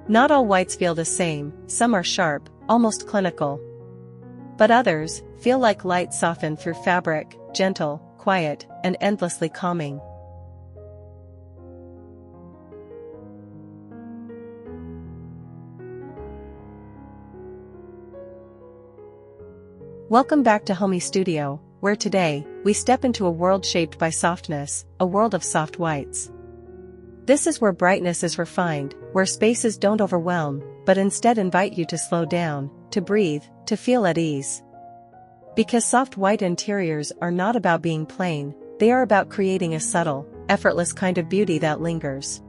Not all whites feel the same, some are sharp, almost clinical. But others feel like light softened through fabric, gentle, quiet, and endlessly calming. Welcome back to Homey Studio, where today, we step into a world shaped by softness, a world of soft whites. This is where brightness is refined, where spaces don't overwhelm, but instead invite you to slow down, to breathe, to feel at ease. Because soft white interiors are not about being plain, they are about creating a subtle, effortless kind of beauty that lingers.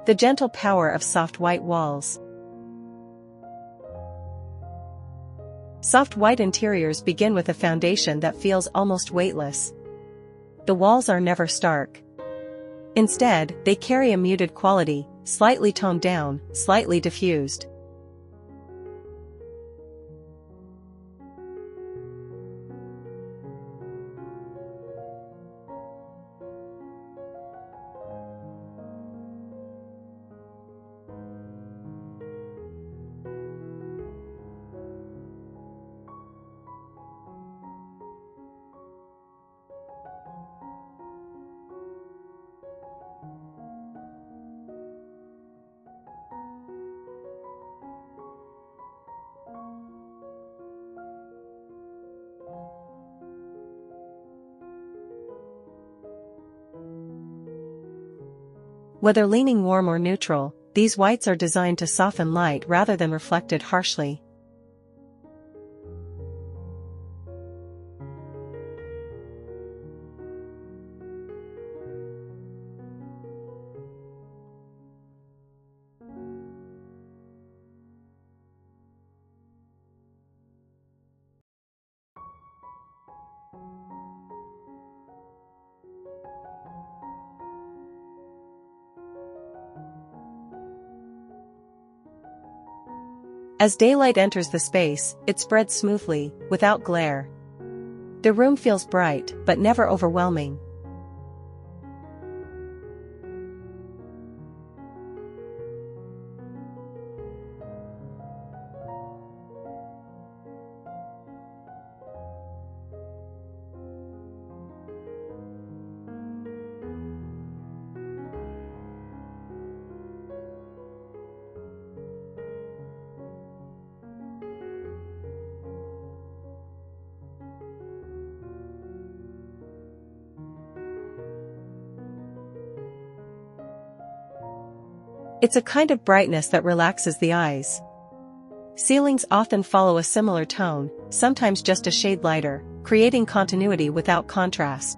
The gentle power of soft white walls. Soft white interiors begin with a foundation that feels almost weightless. The walls are never stark. Instead, they carry a muted quality, slightly toned down, slightly diffused. Whether leaning warm or neutral, these whites are designed to soften light rather than reflect it harshly. As daylight enters the space, it spreads smoothly, without glare. The room feels bright, but never overwhelming. It's a kind of brightness that relaxes the eyes. Ceilings often follow a similar tone, sometimes just a shade lighter, creating continuity without contrast.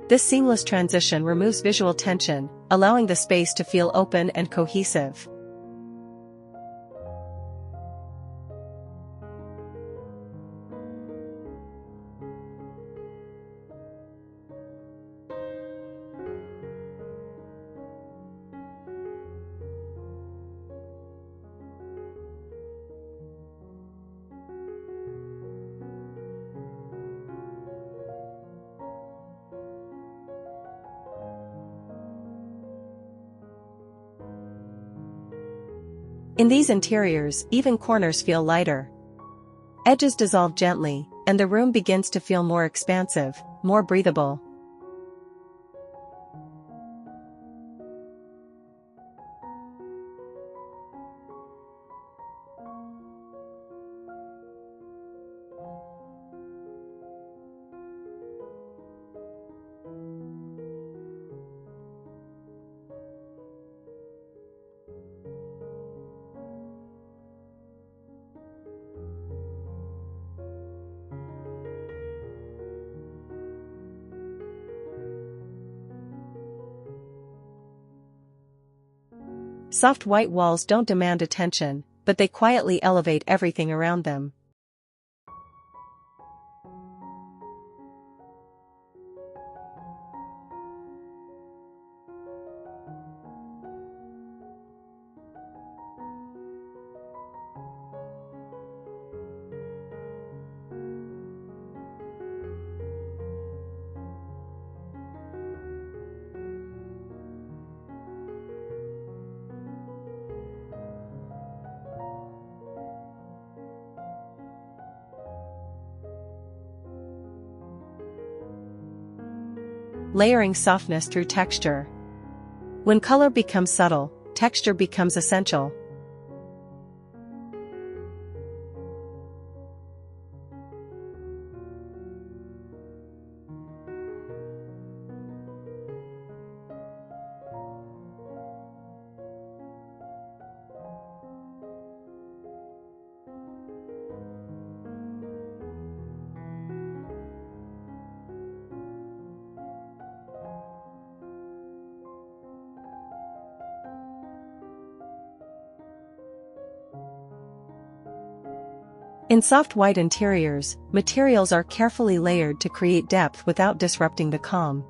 This seamless transition removes visual tension, allowing the space to feel open and cohesive. In these interiors, even corners feel lighter. Edges dissolve gently, and the room begins to feel more expansive, more breathable. Soft white walls don't demand attention, but they quietly elevate everything around them. Layering softness through texture. When color becomes subtle, texture becomes essential. In soft white interiors, materials are carefully layered to create depth without disrupting the calm.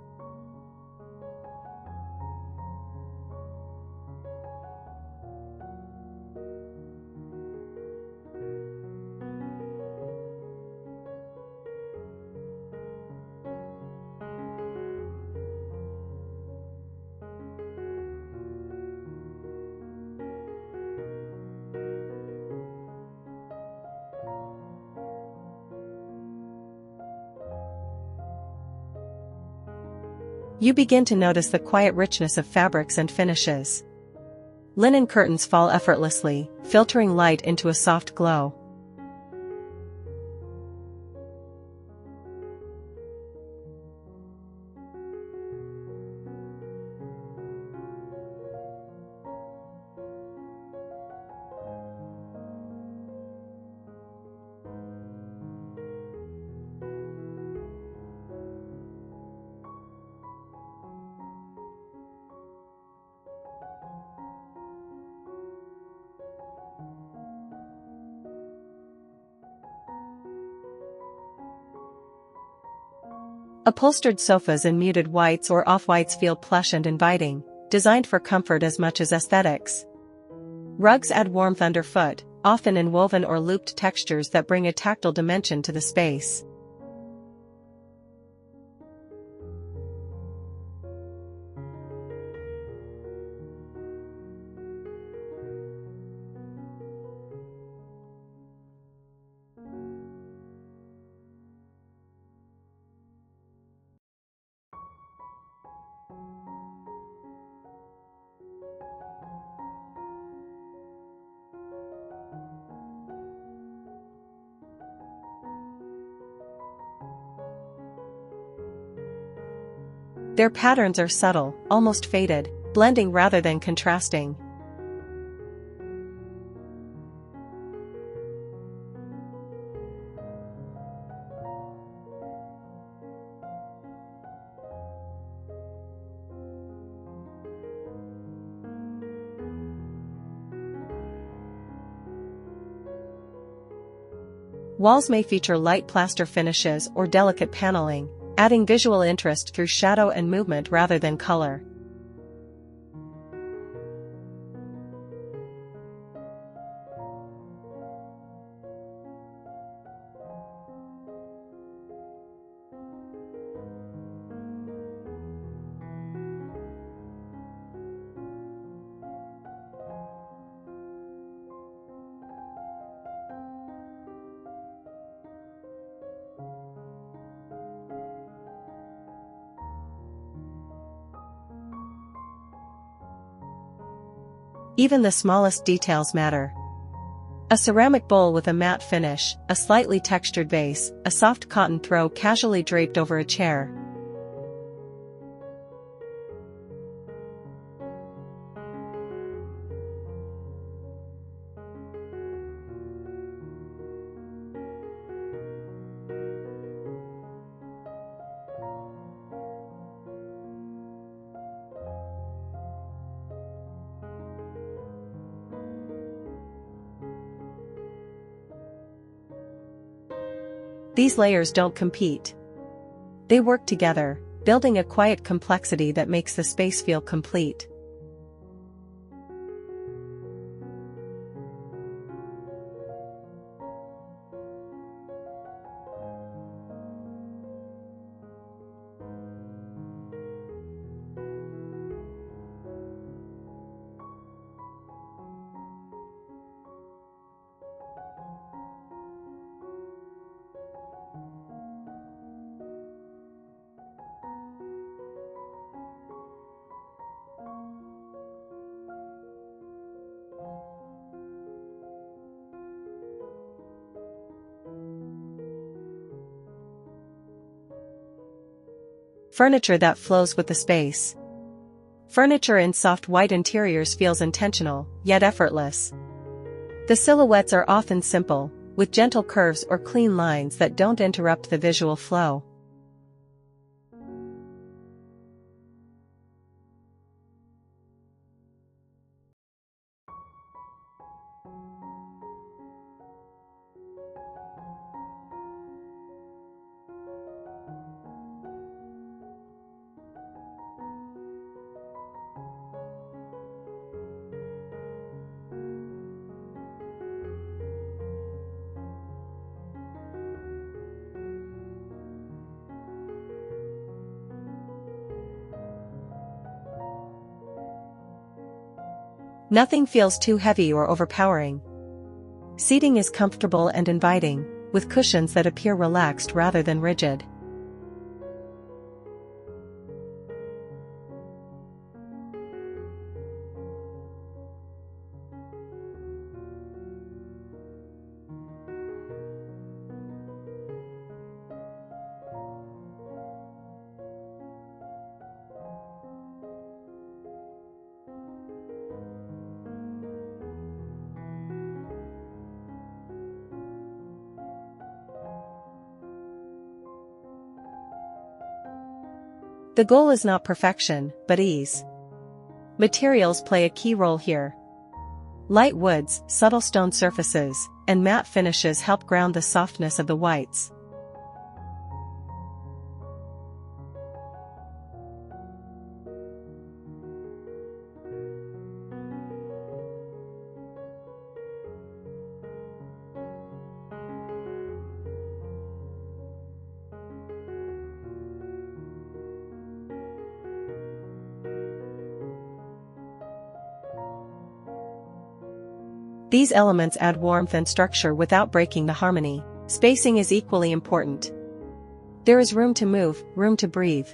You begin to notice the quiet richness of fabrics and finishes. Linen curtains fall effortlessly, filtering light into a soft glow. Upholstered sofas in muted whites or off-whites feel plush and inviting, designed for comfort as much as aesthetics. Rugs add warmth underfoot, often in woven or looped textures that bring a tactile dimension to the space. Their patterns are subtle, almost faded, blending rather than contrasting. Walls may feature light plaster finishes or delicate paneling, adding visual interest through shadow and movement rather than color. Even the smallest details matter. A ceramic bowl with a matte finish, a slightly textured vase, a soft cotton throw casually draped over a chair. These layers don't compete. They work together, building a quiet complexity that makes the space feel complete. Furniture that flows with the space. Furniture in soft white interiors feels intentional, yet effortless. The silhouettes are often simple, with gentle curves or clean lines that don't interrupt the visual flow. Nothing feels too heavy or overpowering. Seating is comfortable and inviting, with cushions that appear relaxed rather than rigid. The goal is not perfection, but ease. Materials play a key role here. Light woods, subtle stone surfaces, and matte finishes help ground the softness of the whites. These elements add warmth and structure without breaking the harmony. Spacing is equally important. There is room to move, room to breathe.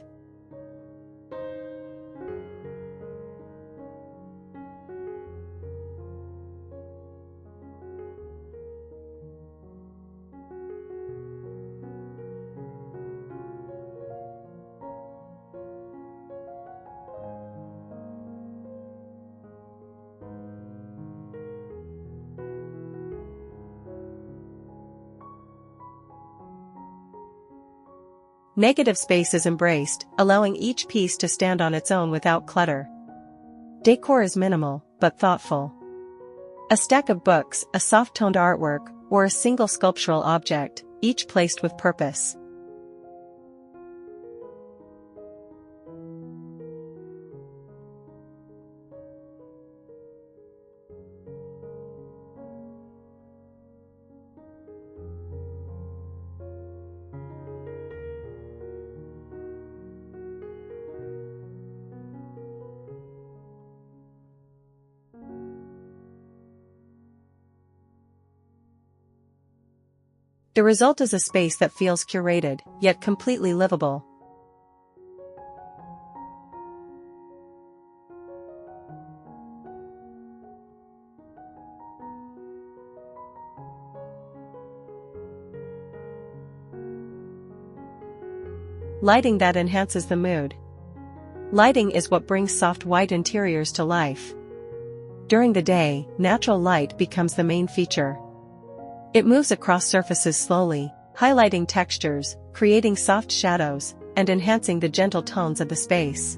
Negative space is embraced, allowing each piece to stand on its own without clutter. Decor is minimal, but thoughtful. A stack of books, a soft-toned artwork, or a single sculptural object, each placed with purpose. The result is a space that feels curated, yet completely livable. Lighting that enhances the mood. Lighting is what brings soft white interiors to life. During the day, natural light becomes the main feature. It moves across surfaces slowly, highlighting textures, creating soft shadows, and enhancing the gentle tones of the space.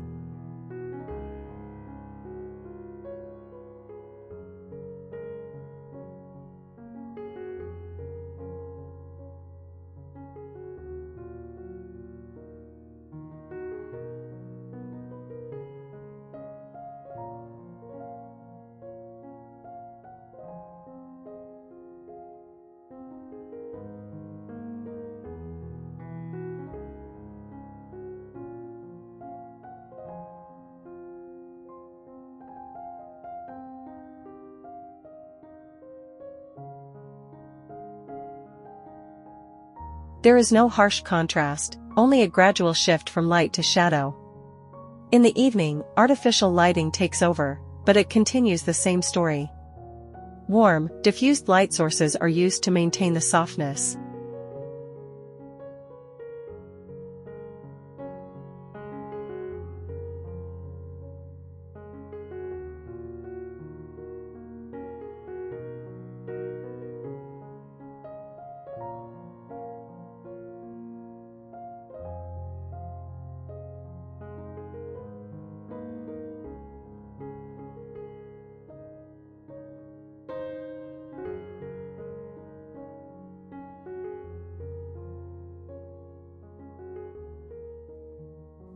There is no harsh contrast, only a gradual shift from light to shadow. In the evening, artificial lighting takes over, but it continues the same story. Warm, diffused light sources are used to maintain the softness.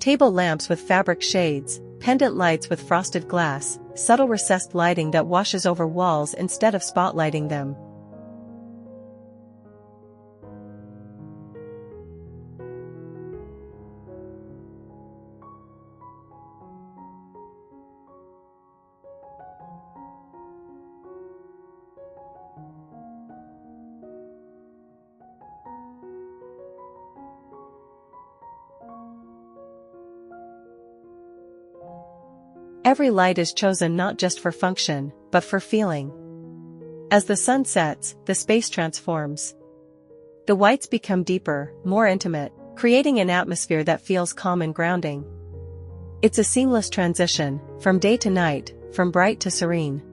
Table lamps with fabric shades, pendant lights with frosted glass, subtle recessed lighting that washes over walls instead of spotlighting them. Every light is chosen not just for function, but for feeling. As the sun sets, the space transforms. The whites become deeper, more intimate, creating an atmosphere that feels calm and grounding. It's a seamless transition, from day to night, from bright to serene.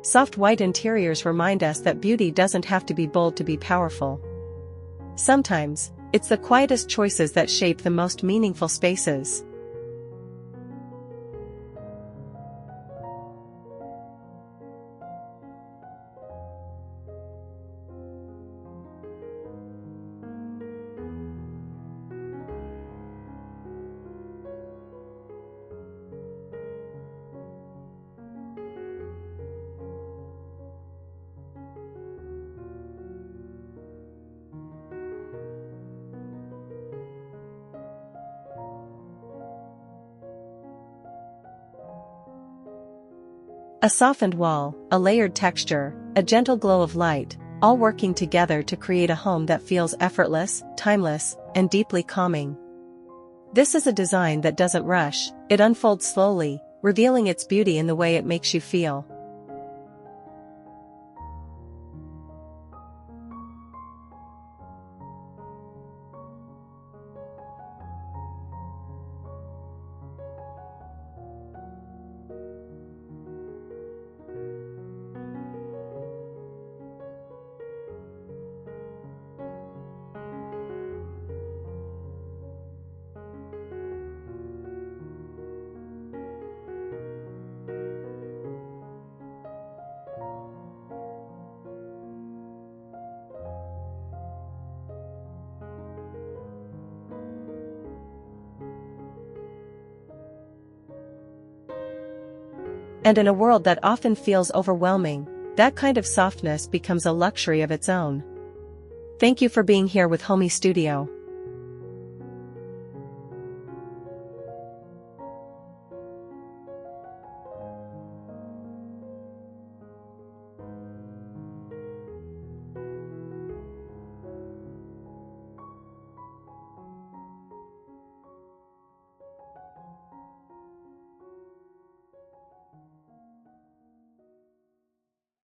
Soft white interiors remind us that beauty doesn't have to be bold to be powerful. Sometimes, it's the quietest choices that shape the most meaningful spaces. A softened wall, a layered texture, a gentle glow of light, all working together to create a home that feels effortless, timeless, and deeply calming. This is a design that doesn't rush, it unfolds slowly, revealing its beauty in the way it makes you feel. And in a world that often feels overwhelming, that kind of softness becomes a luxury of its own. Thank you for being here with Homey Studio.